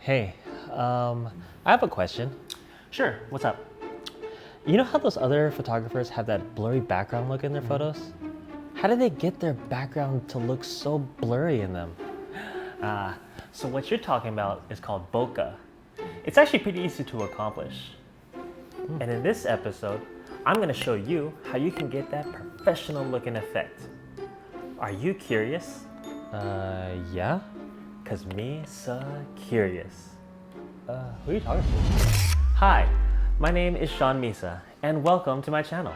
Hey, I have a question. Sure, what's up? You know how those other photographers have that blurry background look in their photos? How do they get their background to look so blurry in them? So what you're talking about is called bokeh. It's actually pretty easy to accomplish. And in this episode, I'm going to show you how you can get that professional looking effect. Are you curious? Yeah? Cause me so curious. Who are you talking to? Hi, my name is Sean Misa, and welcome to my channel,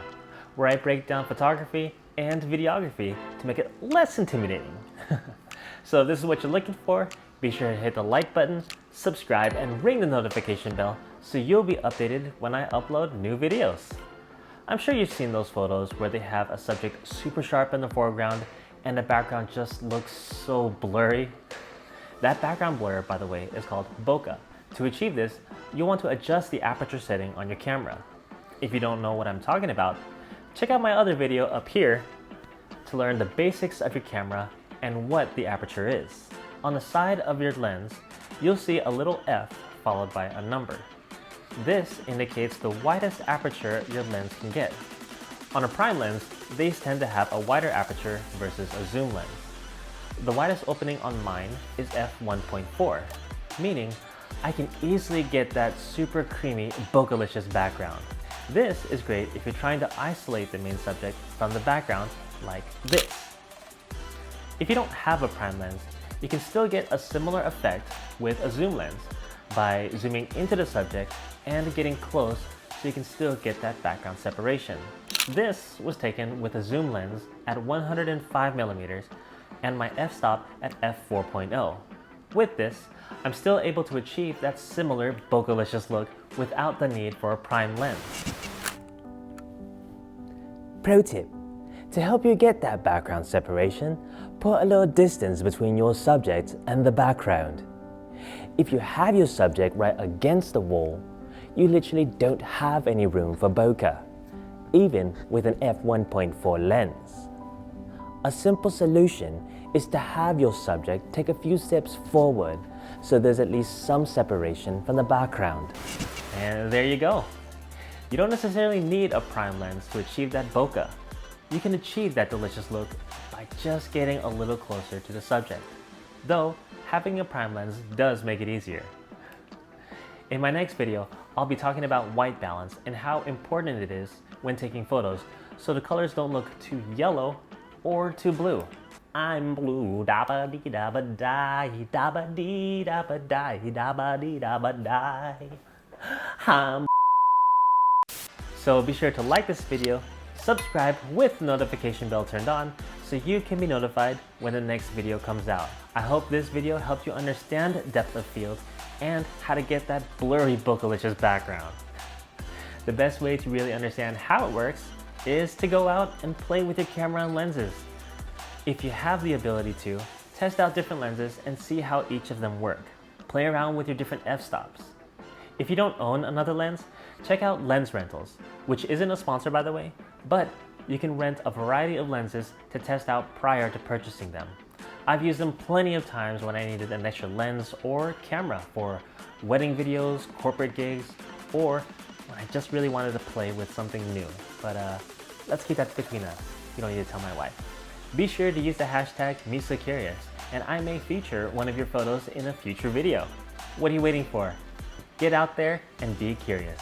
where I break down photography and videography to make it less intimidating. So if this is what you're looking for, be sure to hit the like button, subscribe, and ring the notification bell so you'll be updated when I upload new videos. I'm sure you've seen those photos where they have a subject super sharp in the foreground and the background just looks so blurry. That background blur, by the way, is called bokeh. To achieve this, you'll want to adjust the aperture setting on your camera. If you don't know what I'm talking about, check out my other video up here to learn the basics of your camera and what the aperture is. On the side of your lens, you'll see a little F followed by a number. This indicates the widest aperture your lens can get. On a prime lens, these tend to have a wider aperture versus a zoom lens. The widest opening on mine is f1.4, meaning I can easily get that super creamy, bokehlicious background. This is great if you're trying to isolate the main subject from the background like this. If you don't have a prime lens, you can still get a similar effect with a zoom lens by zooming into the subject and getting close so you can still get that background separation. This was taken with a zoom lens at 105 millimeters and my f-stop at f4.0. With this, I'm still able to achieve that similar bokehlicious look without the need for a prime lens. Pro tip: to help you get that background separation, put a little distance between your subject and the background. If you have your subject right against the wall, you literally don't have any room for bokeh, even with an f1.4 lens. A simple solution is to have your subject take a few steps forward so there's at least some separation from the background. And there you go. You don't necessarily need a prime lens to achieve that bokeh. You can achieve that delicious look by just getting a little closer to the subject. Though, having a prime lens does make it easier. In my next video, I'll be talking about white balance and how important it is when taking photos so the colors don't look too yellow or too blue. I'm blue, da ba dee da ba die, da ba dee da ba die, da ba dee da ba die. I'm So be sure to like this video, subscribe with the notification bell turned on so you can be notified when the next video comes out. I hope this video helped you understand depth of field and how to get that blurry bokehlicious background. The best way to really understand how it works is to go out and play with your camera and lenses. If you have the ability to, test out different lenses and see how each of them work. Play around with your different f-stops. If you don't own another lens, check out Lens Rentals, which isn't a sponsor by the way, but you can rent a variety of lenses to test out prior to purchasing them. I've used them plenty of times when I needed an extra lens or camera for wedding videos, corporate gigs, or when I just really wanted to play with something new. But let's keep that between us. You don't need to tell my wife. Be sure to use the hashtag MisaCurious, and I may feature one of your photos in a future video. What are you waiting for? Get out there and be curious.